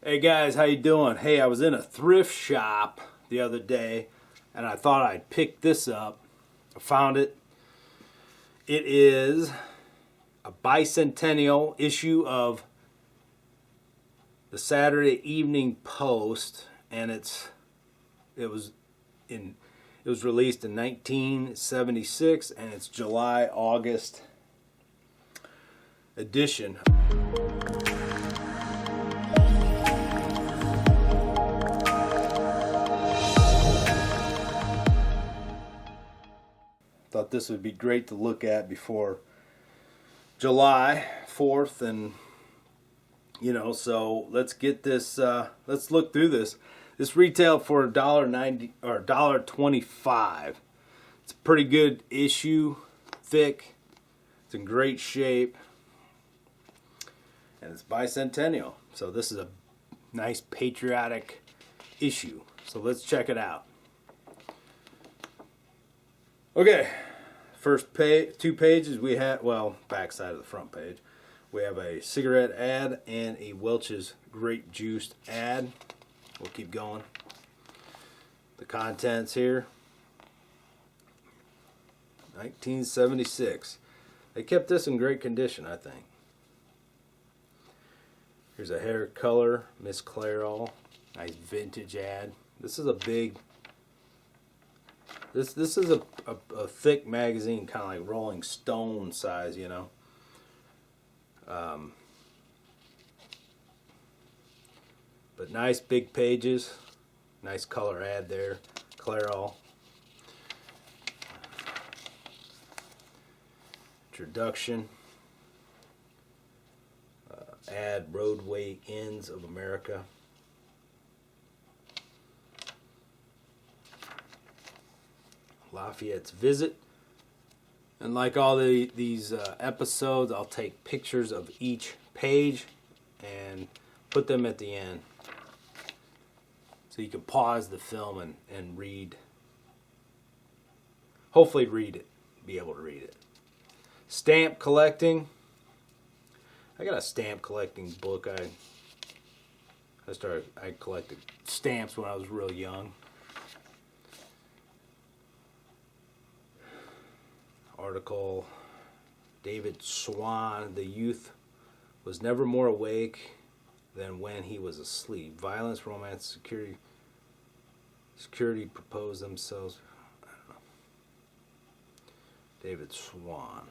Hey guys, how you doing? Hey, I was in a thrift shop the other day and I thought I'd pick this up. I found it. It is a bicentennial issue of the Saturday Evening Post, and it was released in 1976, and it's July-August edition. Thought this would be great to look at before July 4th, and so let's get this. Let's look through this. This retailed for $1.90 or $1.25. It's a pretty good issue, thick. It's in great shape, and it's bicentennial. So this is a nice patriotic issue. So let's check it out. Okay, first two pages we have, back side of the front page, we have a cigarette ad and a Welch's grape juice ad. We'll keep going. The contents here, 1976. They kept this in great condition, I think. Here's a hair color, Miss Clairol, nice vintage ad. This is a big. This is a thick magazine, kind of like Rolling Stone size, but nice big pages, nice color ad there, Clairol. Introduction. Ad Roadway Inns of America. Lafayette's visit, and like all these episodes, I'll take pictures of each page and put them at the end, so you can pause the film and read. Hopefully, be able to read it. Stamp collecting. I got a stamp collecting book. I collected stamps when I was real young. Article, David Swan, the youth was never more awake than when he was asleep. Violence, romance, security proposed themselves. I don't know. David Swan.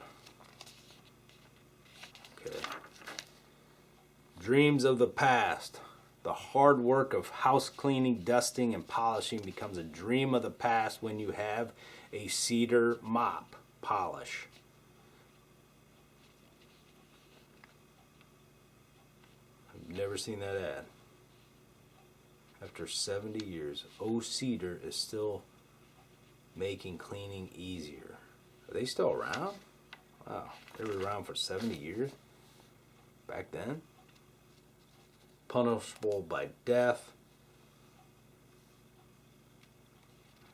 Okay. Dreams of the past. The hard work of house cleaning, dusting, and polishing becomes a dream of the past when you have a cedar mop. Polish. I've never seen that ad. After 70 years, Cedar is still making cleaning easier. Are they still around? Wow, they were around for 70 years back then. Punishable by death.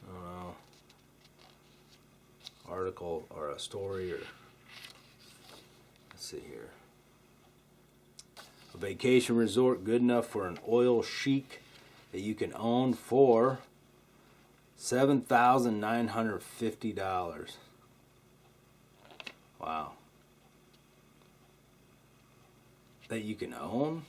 I don't know. Article or a story, or let's see here. A vacation resort good enough for an oil chic that you can own for $7,950. Wow. That you can own?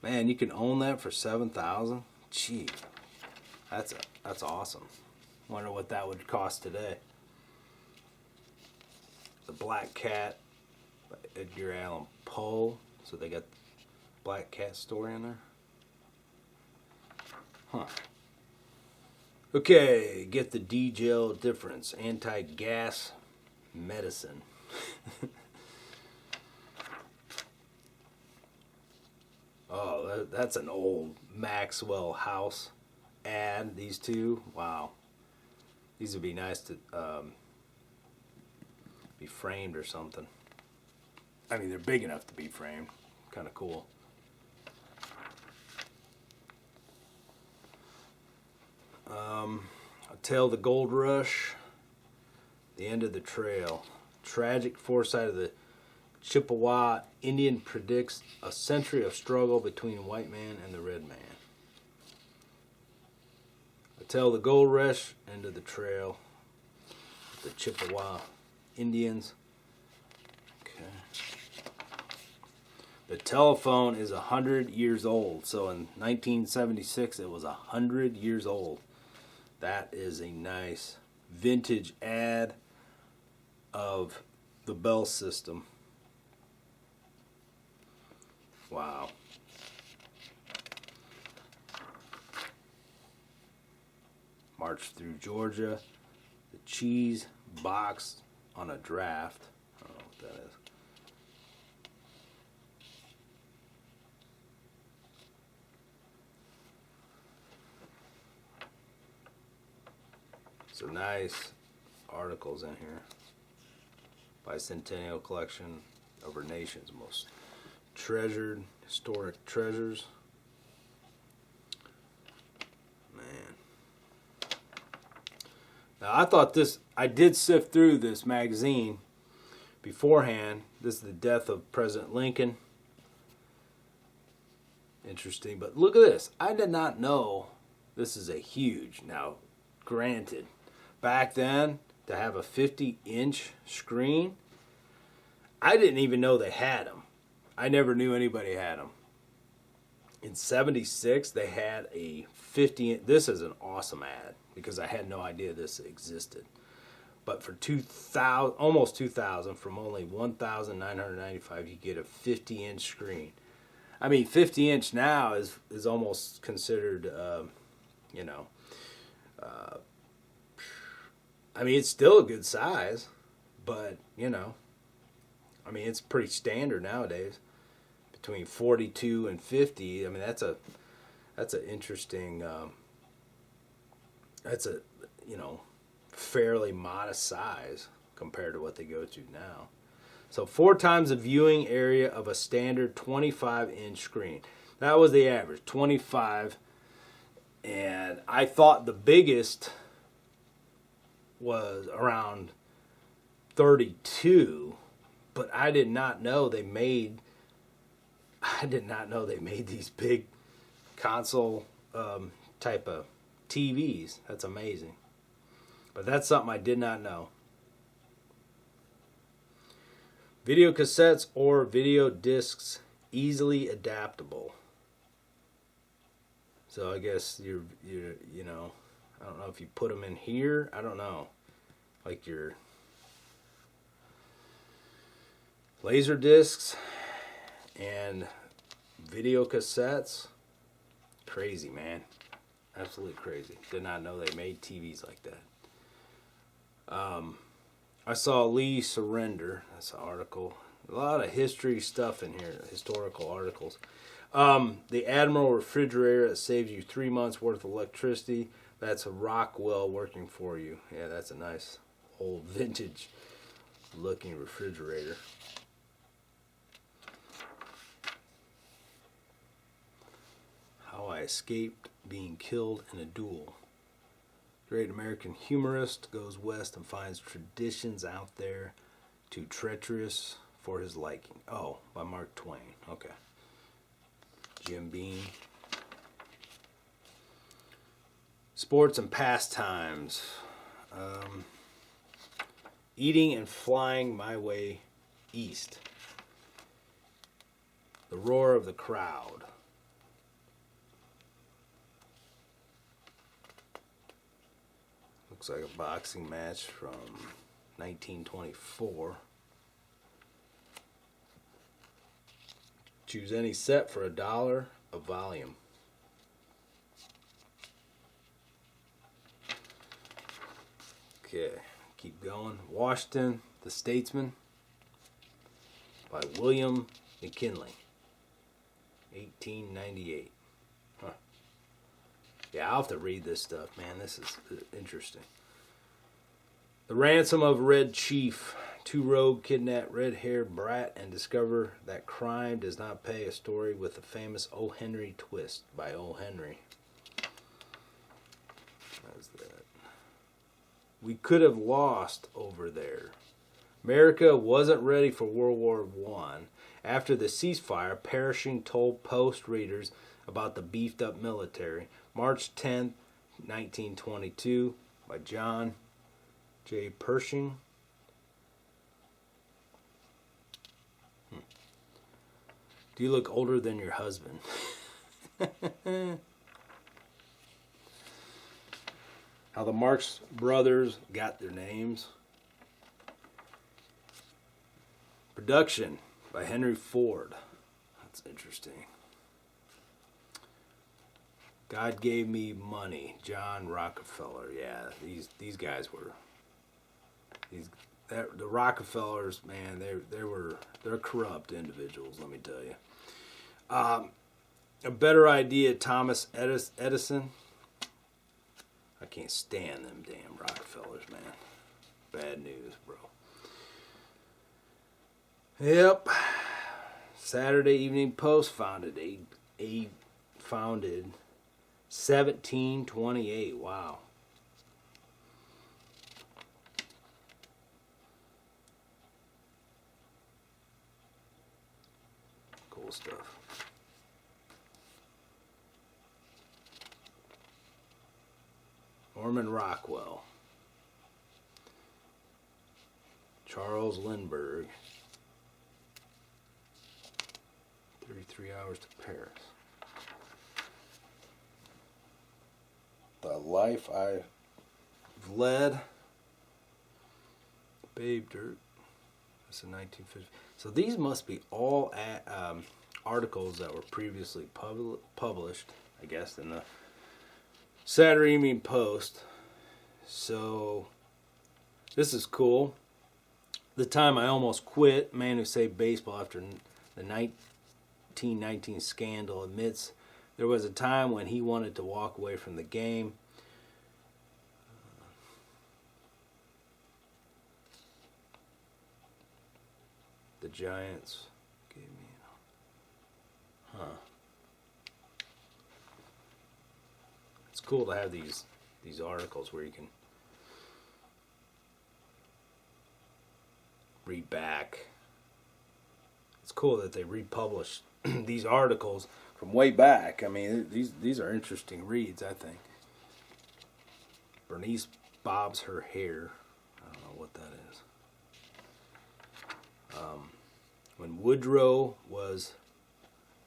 Man, you can own that for $7,000? Gee, that's awesome. Wonder what that would cost today. The Black Cat by Edgar Allan Poe. So they got Black Cat story in there. Huh. Okay, get the D-gel difference. Anti-gas medicine. Oh, that's an old Maxwell House ad, these two. Wow. These would be nice to be framed or something. I mean, they're big enough to be framed. Kind of cool. A Tale of the Gold Rush, The End of the Trail. tragic foresight of the Chippewa Indian predicts a century of struggle between white man and the red man. I tell the gold rush into the trail of the Chippewa Indians. Okay. The telephone is 100 years old. So in 1976, it was 100 years old. That is a nice vintage ad of the bell system. Wow. March through Georgia. The cheese box on a draft. I don't know what that is. So nice articles in here. Bicentennial collection of our nation's most treasured historic treasures. Man. Now I thought I did sift through this magazine beforehand. This is the death of President Lincoln. Interesting, but look at this. I did not know this is a huge, now granted, back then to have a 50-inch screen, I didn't even know they had them. I never knew anybody had them. In 76, they had a 50. This is an awesome ad because I had no idea this existed. But for 2000, almost 2000, from only 1,995, you get a 50-inch screen. I mean, 50-inch now is almost considered, I mean, it's still a good size, but I mean, it's pretty standard nowadays. Between 42 and 50, I mean, that's an interesting, that's a, fairly modest size compared to what they go to now. So 4 times the viewing area of a standard 25-inch screen. That was the average, 25. And I thought the biggest was around 32, but I did not know they made these big console type of TVs. That's amazing. But that's something I did not know. Video cassettes or video discs easily adaptable. So I guess you're I don't know if you put them in here. I don't know. Like your laser discs and video cassettes. Crazy, man. Absolutely crazy. Did not know they made TVs like that. I saw Lee surrender. That's an article. A lot of history stuff in here. Historical articles. The Admiral Refrigerator that saves you 3 months worth of electricity. That's a Rockwell working for you. Yeah, that's a nice old vintage looking refrigerator. How I escaped being killed in a duel. Great American humorist goes west and finds traditions out there too treacherous for his liking. Oh, by Mark Twain. Okay. Jim Beam. Sports and pastimes. Eating and flying my way east. The roar of the crowd. Looks like a boxing match from 1924. Choose any set for $1 a volume. Okay, keep going. Washington, the Statesman by William McKinley, 1898. Huh. Yeah, I'll have to read this stuff, man. This is interesting. The Ransom of Red Chief. 2 rogue kidnap red-haired brat and discover that crime does not pay. A story with the famous O. Henry twist by O. Henry. How's that? We could have lost over there. America wasn't ready for World War I. After the ceasefire, Pershing told Post readers about the beefed up military. March 10th, 1922, by John J. Pershing. Do you look older than your husband? How the Marx Brothers got their names. Production by Henry Ford. That's interesting. God gave me money. John Rockefeller. Yeah, these guys were. The Rockefellers, man, they're corrupt individuals. Let me tell you. A better idea, Thomas Edison. I can't stand them damn Rockefellers, man. Bad news, bro. Yep. Saturday Evening Post founded 1728. Wow. Cool stuff. Norman Rockwell. Charles Lindbergh. 33 hours to Paris. The life I've led. Babe Dirt. That's in 1950. So these must be all articles that were previously published, I guess, in the Saturday Evening Post. So this is cool. The time I almost quit. Man who saved baseball after the 1919 scandal admits there was a time when he wanted to walk away from the game. The Giants gave me, It's cool to have these articles where you can read back. It's cool that they republish these articles from way back. I mean, these are interesting reads, I think. Bernice bobs her hair. I don't know what that is. When Woodrow was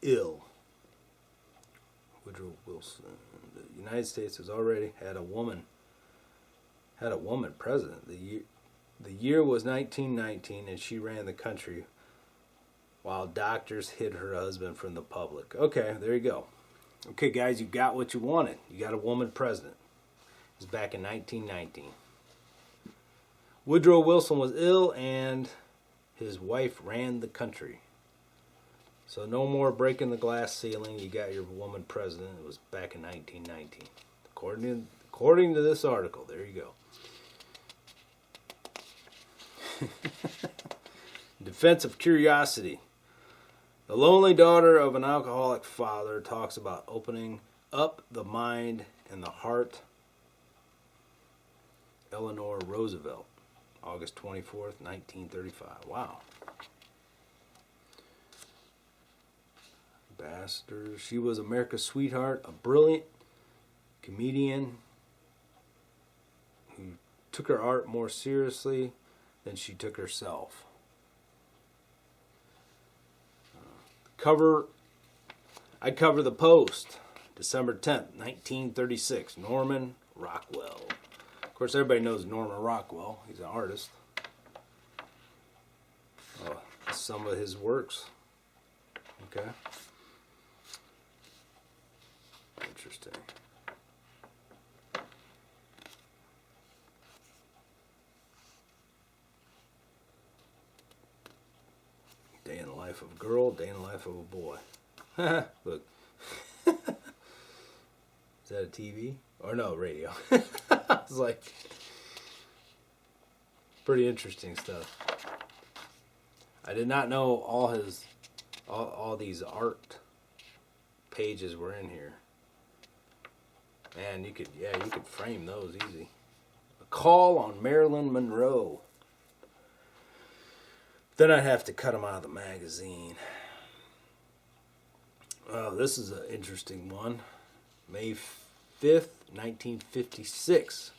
ill, Woodrow Wilson, the United States has already had a woman president. The year was 1919, and she ran the country while doctors hid her husband from the public. Okay, there you go. Okay, guys, you got what you wanted. You got a woman president. It was back in 1919. Woodrow Wilson was ill, and his wife ran the country. So no more breaking the glass ceiling. You got your woman president. It was back in 1919. According to this article. There you go. Defense of curiosity. The lonely daughter of an alcoholic father talks about opening up the mind and the heart. Eleanor Roosevelt, August 24th, 1935. Wow. Ambassador. She was America's sweetheart, a brilliant comedian who took her art more seriously than she took herself. I cover the Post, December 10th, 1936. Norman Rockwell. Of course, everybody knows Norman Rockwell. He's an artist. Some of his works. Okay. Interesting. Day in the life of a girl, day in the life of a boy. Look. Is that a TV? Or no, radio. It's like pretty interesting stuff. I did not know all these art pages were in here. Man, you could frame those easy. A call on Marilyn Monroe. Then I'd have to cut them out of the magazine. Oh, this is an interesting one. May 5th, 1956.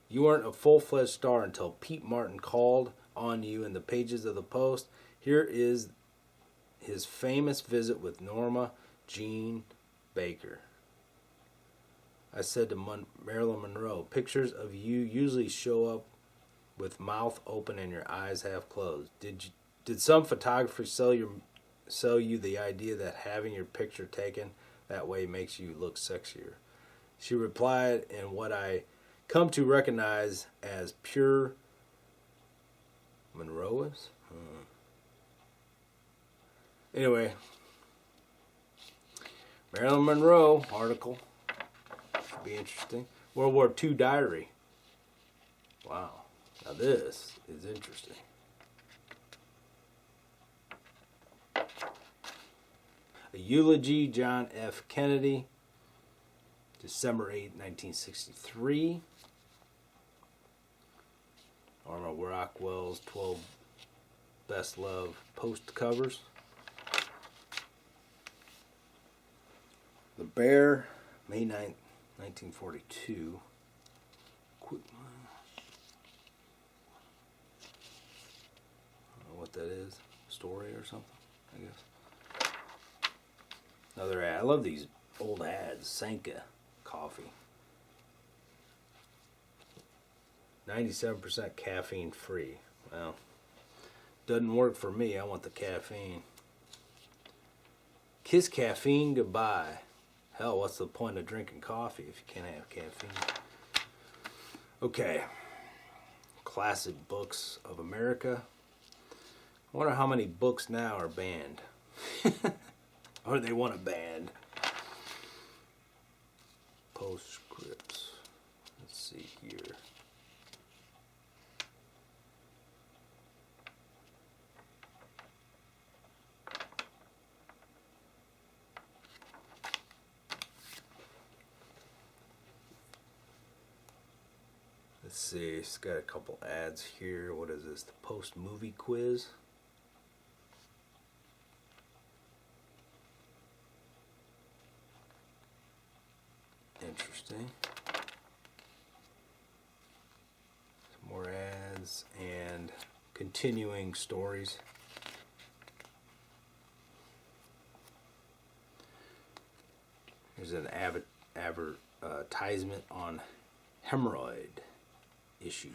You weren't a full-fledged star until Pete Martin called on you in the pages of the Post. Here is his famous visit with Norma Jean Baker. I said to Marilyn Monroe, pictures of you usually show up with mouth open and your eyes half closed. Did some photographer sell you the idea that having your picture taken that way makes you look sexier? She replied in what I come to recognize as pure Monroeism. Anyway, Marilyn Monroe article. Should be interesting. World War II diary. Wow. Now this is interesting. A eulogy, John F. Kennedy, December 8, 1963. Admiral Rockwell's 12 best loved post covers. The Bear, May 9th, 1942. Quick. I don't know what that is. Story or something, I guess. Another ad. I love these old ads. Sanka coffee. 97% caffeine free. Well, doesn't work for me. I want the caffeine. Kiss caffeine goodbye. Hell, what's the point of drinking coffee if you can't have caffeine? Okay. Classic books of America. I wonder how many books now are banned. Or they want a band. Postscripts. Let's see here. Let's see, it's got a couple ads here. What is this? The Post movie quiz. Interesting. Some more ads and continuing stories. Here's an advertisement on hemorrhoid issues.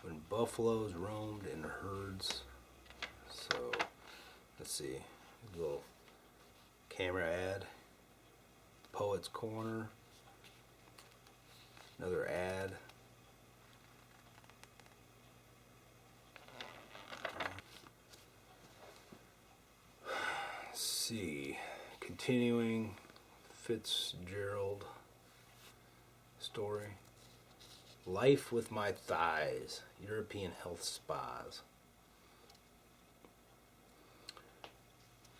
When buffaloes roamed in herds. So, let's see. A little camera ad. Poet's Corner. Another ad. Let's see. Continuing Fitzgerald story. Life with My Thighs. European health spas.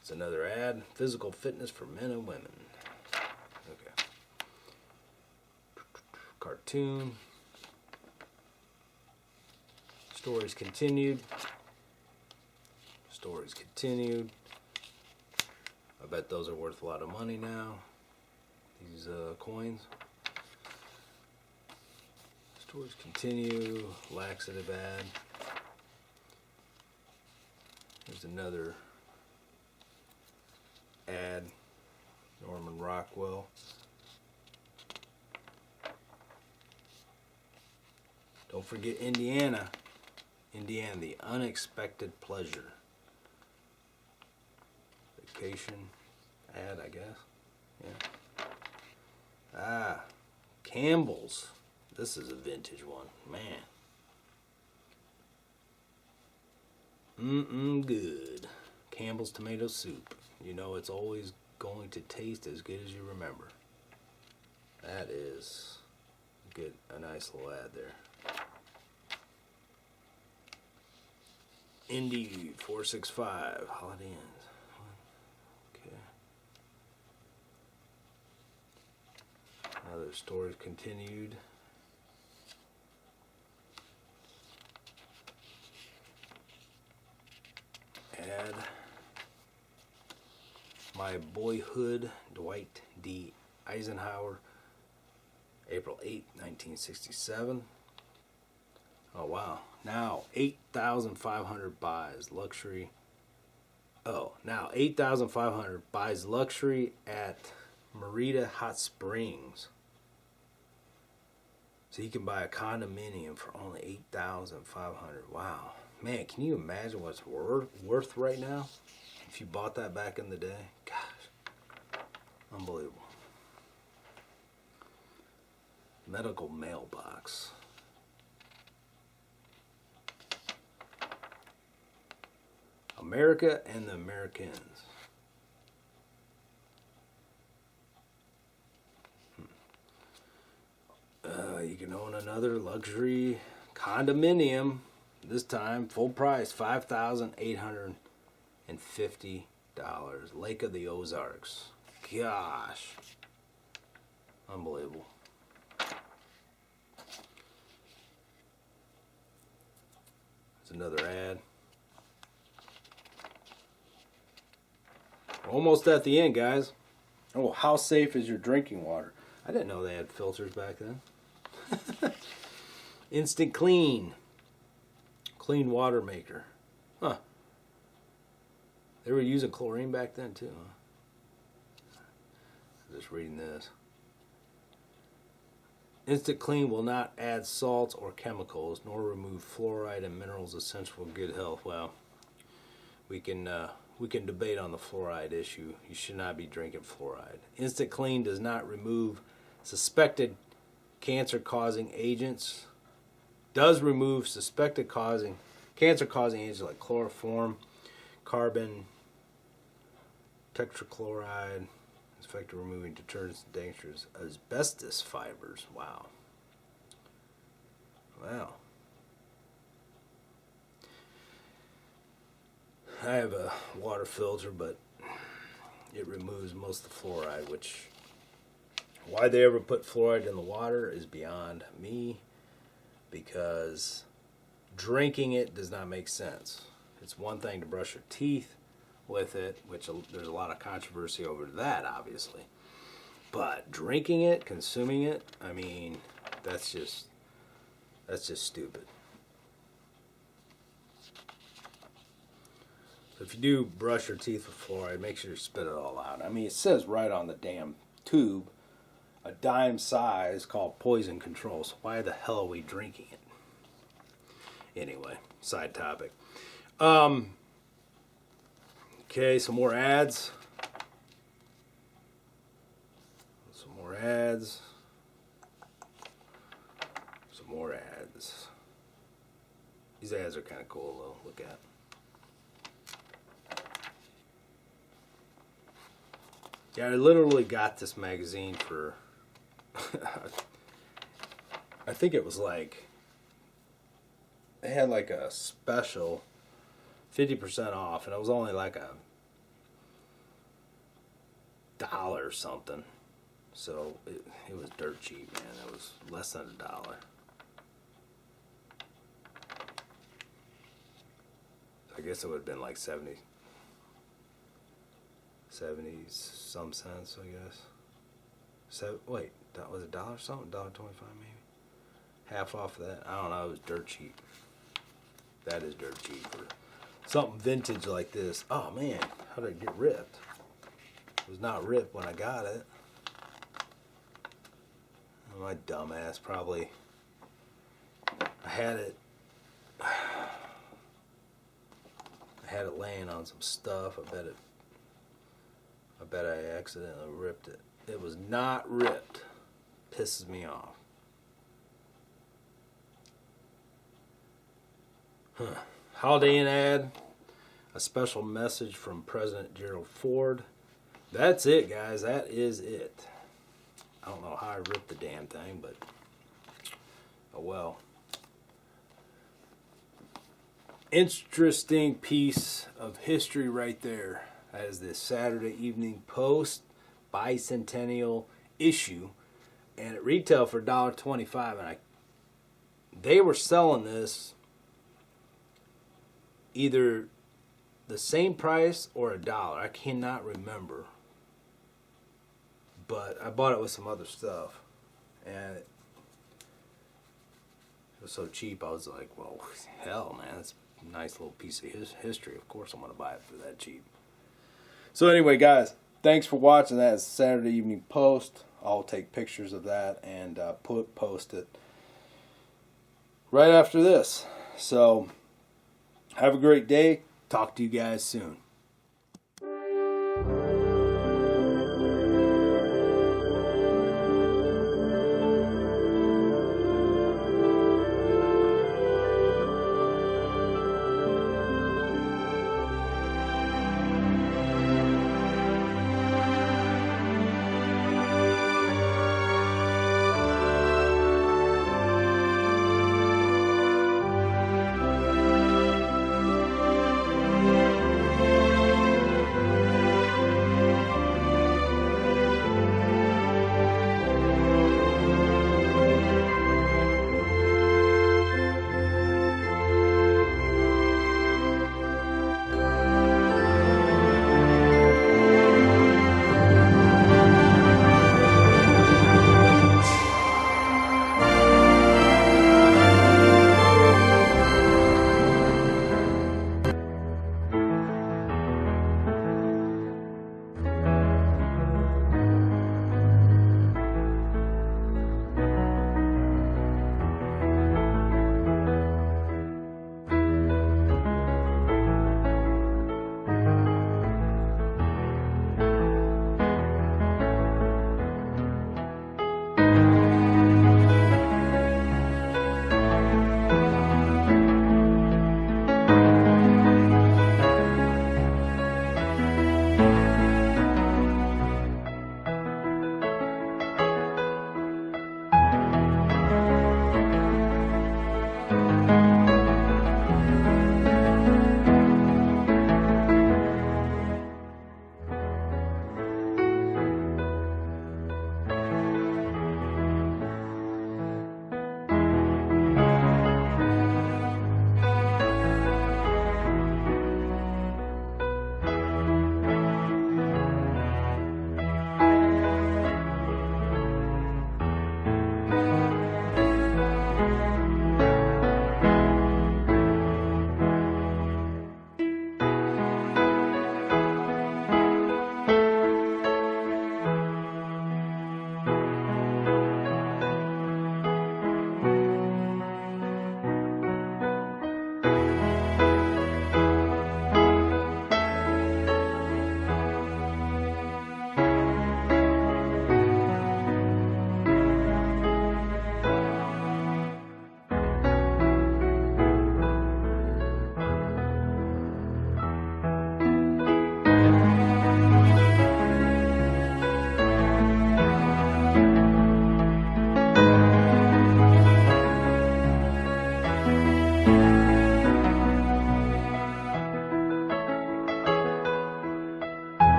It's another ad. Physical fitness for men and women. Okay. Cartoon. Stories continued. Stories continued. I bet those are worth a lot of money now. These coins. Stories continue. Laxative ad. Here's another ad. Norman Rockwell. Don't forget Indiana. Indiana, the unexpected pleasure. Vacation ad, I guess. Yeah. Ah, Campbell's. This is a vintage one, man. Good. Campbell's tomato soup. You know it's always going to taste as good as you remember. That is get a nice little ad there. Indy 465 Holiday Inns. Okay. Other stories continued. Ad. My Boyhood, Dwight D. Eisenhower, April 8, 1967. Oh, wow. Now, 8,500 buys luxury. Oh, now 8,500 buys luxury at Merida Hot Springs. So you can buy a condominium for only 8,500. Wow. Man, can you imagine what's worth right now? If you bought that back in the day? Gosh. Unbelievable. Medical mailbox. America and the Americans. You can own another luxury condominium. This time, full price, $5,850. Lake of the Ozarks. Gosh. Unbelievable. There's another ad. Almost at the end, guys. Oh, how safe is your drinking water? I didn't know they had filters back then. Instant Clean. Clean water maker. Huh. They were using chlorine back then too, huh? Just reading this. Instant Clean will not add salts or chemicals, nor remove fluoride and minerals essential for good health. Well, we can debate on the fluoride issue. You should not be drinking fluoride. Instant Clean does not remove suspected cancer-causing agents. Does remove suspected cancer-causing agents like chloroform, carbon, tetrachloride. It's effective removing deterrents and dangerous asbestos fibers. Wow. Wow. I have a water filter, but it removes most of the fluoride, which why they ever put fluoride in the water is beyond me, because drinking it does not make sense. It's one thing to brush your teeth with it, which there's a lot of controversy over that, obviously. But drinking it, consuming it, I mean, that's just stupid. So if you do brush your teeth with fluoride, make sure you spit it all out. I mean, it says right on the damn tube, a dime size called poison control. So why the hell are we drinking it? Anyway, side topic. Okay, some more ads. Some more ads. Some more ads. These ads are kind of cool though. Look at. Yeah, I literally got this magazine for, I think it was like, they had like a special 50% off, and it was only like $1 or something. So it was dirt cheap, man. It was less than $1. I guess it would have been like 70 some cents, I guess. So wait, that was $1 something, $1.25 maybe. Half off of that. I don't know. It was dirt cheap. That is dirt cheap for something vintage like this. Oh man, how did it get ripped? It was not ripped when I got it. My dumbass probably. I had it laying on some stuff. I bet I accidentally ripped it. It was not ripped. Pisses me off. Holiday Inn ad. A special message from President Gerald Ford. That's it, guys. That is it. I don't know how I ripped the damn thing, but Oh well. Interesting piece of history right there. That is the Saturday Evening Post Bicentennial issue, and it retailed for $1.25, and they were selling this either the same price or $1. I cannot remember, but I bought it with some other stuff, and it was so cheap. I was like, well, hell, man, that's a nice little piece of history. Of course I'm going to buy it for that cheap. So anyway, guys, thanks for watching. That is Saturday Evening Post. I'll take pictures of that and post it right after this. So have a great day. Talk to you guys soon.